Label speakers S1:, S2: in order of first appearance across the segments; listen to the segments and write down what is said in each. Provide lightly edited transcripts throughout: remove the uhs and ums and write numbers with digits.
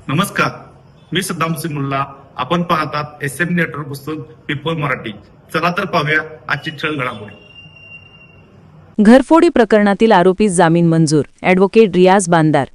S1: नमस्कार, मी सद्दाम हुसेन मुल्ला. आपण पाहतात SM नेटवर्क पुस्तक पीपल मराठी. चला तर पाहूया आजची ठळक घडामोडी.
S2: घरफोडी प्रकरणातील आरोपीस जामीन मंजूर. ॲडव्होकेट रियाज बांदार.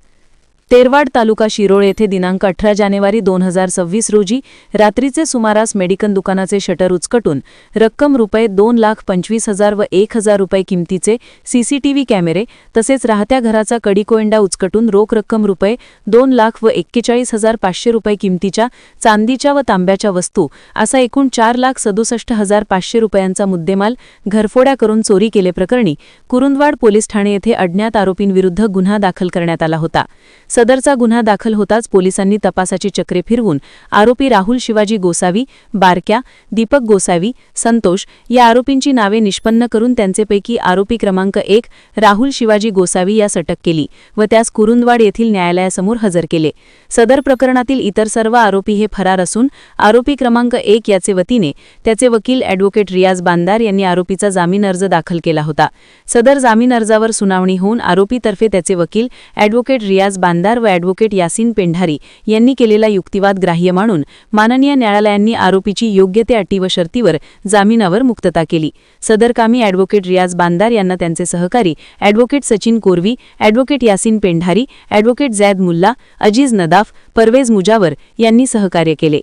S2: तेरवाड तालुका शिरोळ येथे दिनांक 18 जानेवारी 2026 रोजी रात्रीचे सुमारास मेडिकल दुकानाचे शटर उचकटून रक्कम रुपये 2,25,000 व 1,000 रुपये किमतीचे CCTV कॅमेरे तसेच राहत्या घराचा कडीकोंडा उचकटून रोख रक्कम रुपये 2,41,500 रुपये किमतीच्या चांदीच्या व तांब्याच्या वस्तू असा एकूण 4,67,500 रुपयांचा मुद्देमाल घरफोड्या करून चोरी केल्याप्रकरणी कुरुंदवाड पोलीस ठाणे येथे अज्ञात आरोपींविरुद्ध गुन्हा दाखल करण्यात आला होता. सदरचा गुन्हा दाखल होताच पोलिसांनी तपासाची चक्रे फिरवून आरोपी राहुल शिवाजी गोसावी, बारक्या, दीपक गोसावी, संतोष या आरोपींची नावे निष्पन्न करून त्यांचेपैकी आरोपी क्रमांक 1 राहुल शिवाजी गोसावी यास अटक केली व त्यास कुरुंदवाड येथील न्यायालयासमोर हजर केले. सदर प्रकरणातील इतर सर्व आरोपी हे फरार असून आरोपी क्रमांक 1 याचे वतीने त्याचे वकील ॲडव्होकेट रियाज बांदार यांनी आरोपीचा जामीन अर्ज दाखल केला होता. सदर जामीन अर्जावर सुनावणी होऊन आरोपीतर्फे त्याचे वकील ॲडव्होकेट रियाज बांदार व ॲडव्होकेट यासीन पेंढारी यांनी केलेला युक्तिवाद ग्राह्य मानून माननीय न्यायालयांनी आरोपीची योग्य ते अटी व शर्तीवर जामिनावर मुक्तता केली. सदर कामी ॲडव्होकेट रियाज बांदार यांना त्यांचे सहकारी advocate Sachin Korvi, advocate Yasin Pendhari, advocate Zaid Mulla, Aziz Nadaf, Parvez Mujawar यांनी सहकार्य केले.